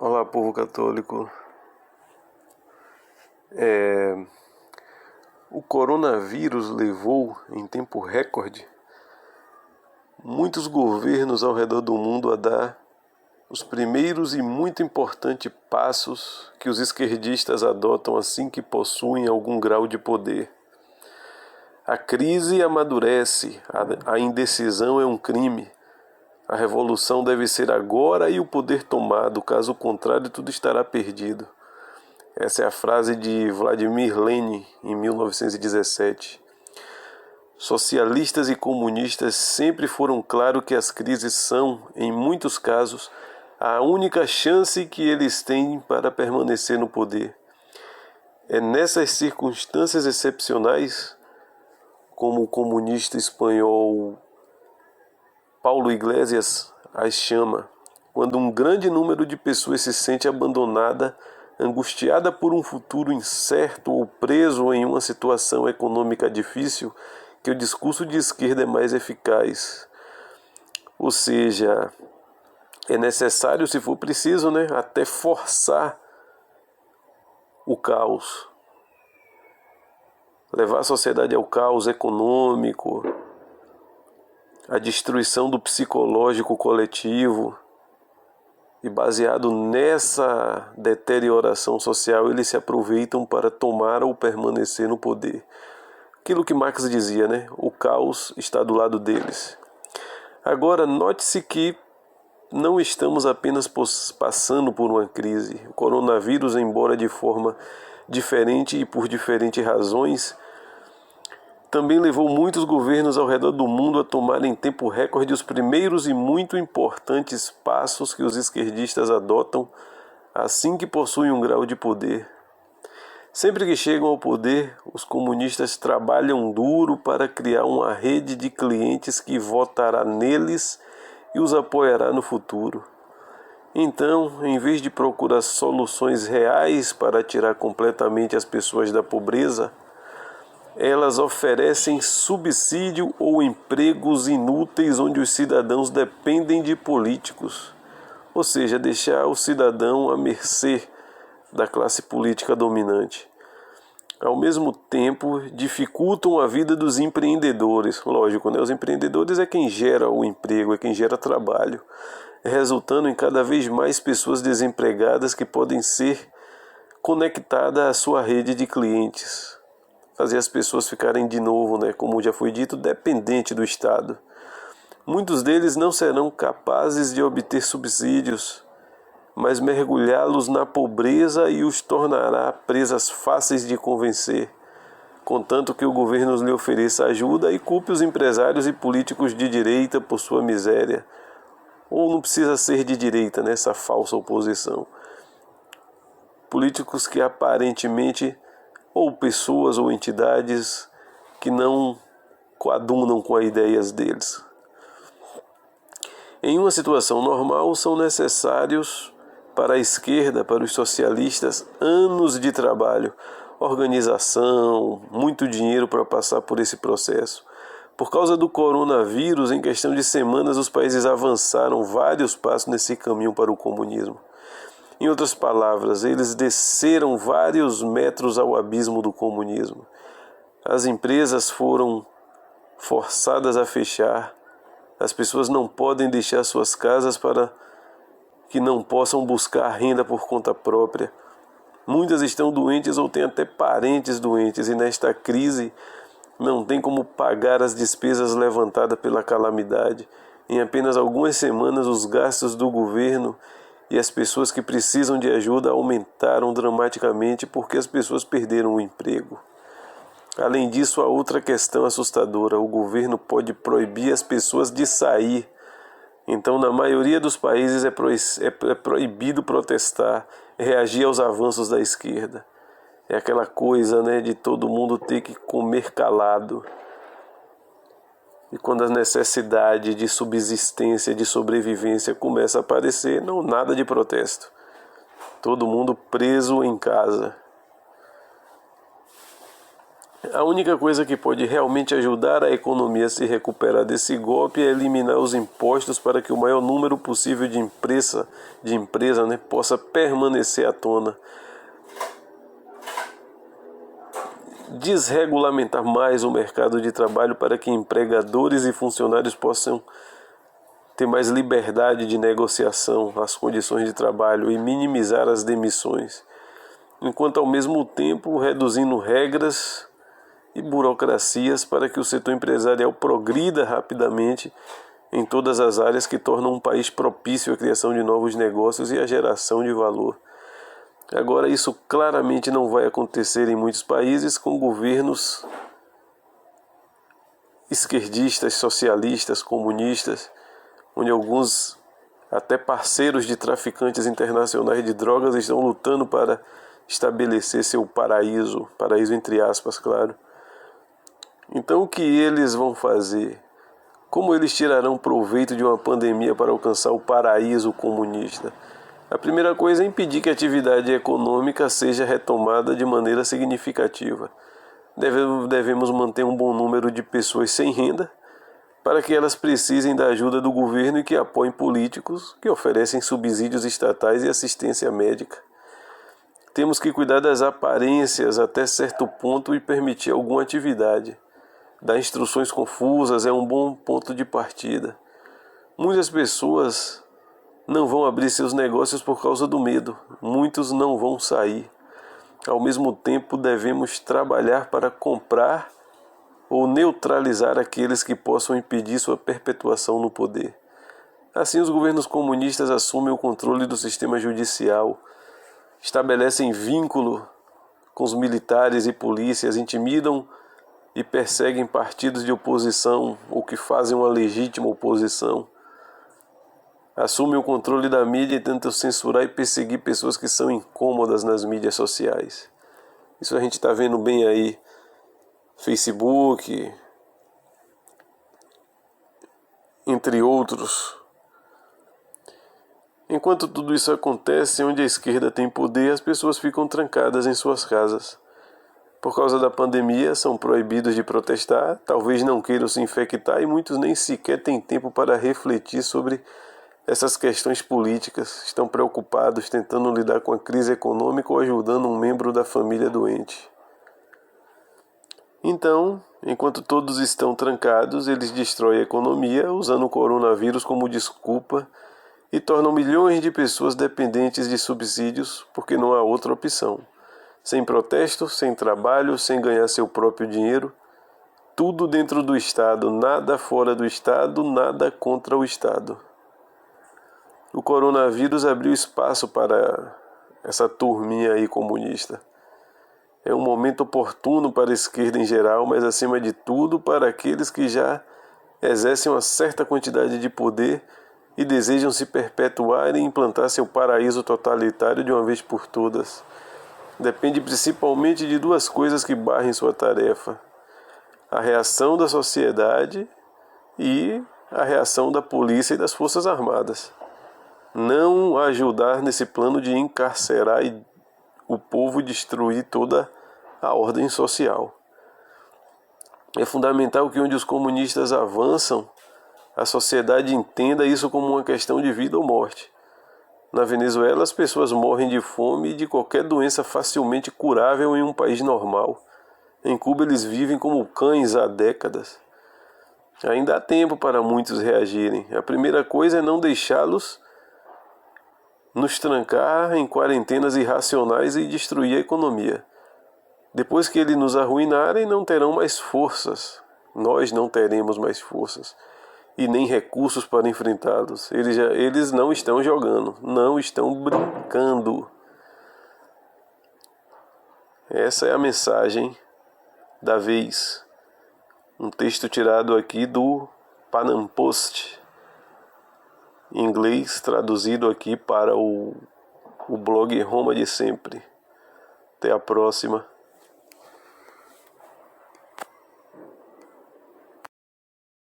Olá, povo católico. O coronavírus levou, em tempo recorde, muitos governos ao redor do mundo a dar os primeiros e muito importantes passos que os esquerdistas adotam assim que possuem algum grau de poder. A crise amadurece, a indecisão é um crime. A revolução deve ser agora e o poder tomado, caso contrário tudo estará perdido. Essa é a frase de Vladimir Lenin, em 1917. Socialistas e comunistas sempre foram claros que as crises são, em muitos casos, a única chance que eles têm para permanecer no poder. É nessas circunstâncias excepcionais, como o comunista espanhol Paulo Iglesias as chama, quando um grande número de pessoas se sente abandonada, angustiada por um futuro incerto ou preso em uma situação econômica difícil, que o discurso de esquerda é mais eficaz. Ou seja, é necessário, se for preciso, até forçar o caos. Levar a sociedade ao caos econômico, a destruição do psicológico coletivo, e baseado nessa deterioração social, eles se aproveitam para tomar ou permanecer no poder. Aquilo que Marx dizia, o caos está do lado deles. Agora, note-se que não estamos apenas passando por uma crise. O coronavírus, embora de forma diferente e por diferentes razões, também levou muitos governos ao redor do mundo a tomarem em tempo recorde os primeiros e muito importantes passos que os esquerdistas adotam assim que possuem um grau de poder. Sempre que chegam ao poder, os comunistas trabalham duro para criar uma rede de clientes que votará neles e os apoiará no futuro. Então, em vez de procurar soluções reais para tirar completamente as pessoas da pobreza, elas oferecem subsídio ou empregos inúteis onde os cidadãos dependem de políticos, ou seja, deixar o cidadão à mercê da classe política dominante. Ao mesmo tempo, dificultam a vida dos empreendedores. Lógico, os empreendedores é quem gera o emprego, é quem gera trabalho, resultando em cada vez mais pessoas desempregadas que podem ser conectadas à sua rede de clientes. Fazer as pessoas ficarem de novo, como já foi dito, dependente do Estado. Muitos deles não serão capazes de obter subsídios, mas mergulhá-los na pobreza e os tornará presas fáceis de convencer, contanto que o governo lhe ofereça ajuda e culpe os empresários e políticos de direita por sua miséria. Ou não precisa ser de direita, essa falsa oposição. Políticos que aparentemente, ou pessoas ou entidades que não coadunam com as ideias deles. Em uma situação normal, são necessários para a esquerda, para os socialistas, anos de trabalho, organização, muito dinheiro para passar por esse processo. Por causa do coronavírus, em questão de semanas, os países avançaram vários passos nesse caminho para o comunismo. Em outras palavras, eles desceram vários metros ao abismo do comunismo. As empresas foram forçadas a fechar. As pessoas não podem deixar suas casas para que não possam buscar renda por conta própria. Muitas estão doentes ou têm até parentes doentes, e nesta crise não tem como pagar as despesas levantadas pela calamidade. Em apenas algumas semanas, os gastos do governo e as pessoas que precisam de ajuda aumentaram dramaticamente porque as pessoas perderam o emprego. Além disso, há outra questão assustadora. O governo pode proibir as pessoas de sair. Então, na maioria dos países é proibido protestar, reagir aos avanços da esquerda. É aquela coisa, de todo mundo ter que comer calado. E quando a necessidade de subsistência, de sobrevivência começa a aparecer, não nada de protesto. Todo mundo preso em casa. A única coisa que pode realmente ajudar a economia a se recuperar desse golpe é eliminar os impostos para que o maior número possível de empresa, possa permanecer à tona. Desregulamentar mais o mercado de trabalho para que empregadores e funcionários possam ter mais liberdade de negociação as condições de trabalho e minimizar as demissões, enquanto ao mesmo tempo reduzindo regras e burocracias para que o setor empresarial progrida rapidamente em todas as áreas que tornam um país propício à criação de novos negócios e à geração de valor. Agora, isso claramente não vai acontecer em muitos países com governos esquerdistas, socialistas, comunistas, onde alguns até parceiros de traficantes internacionais de drogas estão lutando para estabelecer seu paraíso entre aspas, claro. Então o que eles vão fazer? Como eles tirarão proveito de uma pandemia para alcançar o paraíso comunista? A primeira coisa é impedir que a atividade econômica seja retomada de maneira significativa. Devemos manter um bom número de pessoas sem renda, para que elas precisem da ajuda do governo e que apoiem políticos que oferecem subsídios estatais e assistência médica. Temos que cuidar das aparências até certo ponto e permitir alguma atividade. Dar instruções confusas é um bom ponto de partida. Muitas pessoas não vão abrir seus negócios por causa do medo. Muitos não vão sair. Ao mesmo tempo, devemos trabalhar para comprar ou neutralizar aqueles que possam impedir sua perpetuação no poder. Assim, os governos comunistas assumem o controle do sistema judicial, estabelecem vínculo com os militares e polícias, intimidam e perseguem partidos de oposição ou que fazem uma legítima oposição. Assumem o controle da mídia e tentam censurar e perseguir pessoas que são incômodas nas mídias sociais. Isso a gente está vendo bem aí. Facebook, entre outros. Enquanto tudo isso acontece, onde a esquerda tem poder, as pessoas ficam trancadas em suas casas. Por causa da pandemia, são proibidos de protestar, talvez não queiram se infectar e muitos nem sequer têm tempo para refletir sobre essas questões políticas. Estão preocupados tentando lidar com a crise econômica ou ajudando um membro da família doente. Então, enquanto todos estão trancados, eles destroem a economia usando o coronavírus como desculpa e tornam milhões de pessoas dependentes de subsídios porque não há outra opção. Sem protesto, sem trabalho, sem ganhar seu próprio dinheiro, tudo dentro do Estado, nada fora do Estado, nada contra o Estado. O coronavírus abriu espaço para essa turminha aí comunista. É um momento oportuno para a esquerda em geral, mas acima de tudo para aqueles que já exercem uma certa quantidade de poder e desejam se perpetuar e implantar seu paraíso totalitário de uma vez por todas. Depende principalmente de duas coisas que barrem sua tarefa: a reação da sociedade e a reação da polícia e das forças armadas. Não ajudar nesse plano de encarcerar o povo e destruir toda a ordem social. É fundamental que onde os comunistas avançam, a sociedade entenda isso como uma questão de vida ou morte. Na Venezuela, as pessoas morrem de fome e de qualquer doença facilmente curável em um país normal. Em Cuba, eles vivem como cães há décadas. Ainda há tempo para muitos reagirem. A primeira coisa é não deixá-los nos trancar em quarentenas irracionais e destruir a economia. Depois que eles nos arruinarem, não terão mais forças. Nós não teremos mais forças e nem recursos para enfrentá-los. Eles não estão jogando, não estão brincando. Essa é a mensagem da vez. Um texto tirado aqui do Panam Post, em inglês, traduzido aqui para o blog Roma de Sempre. Até a próxima.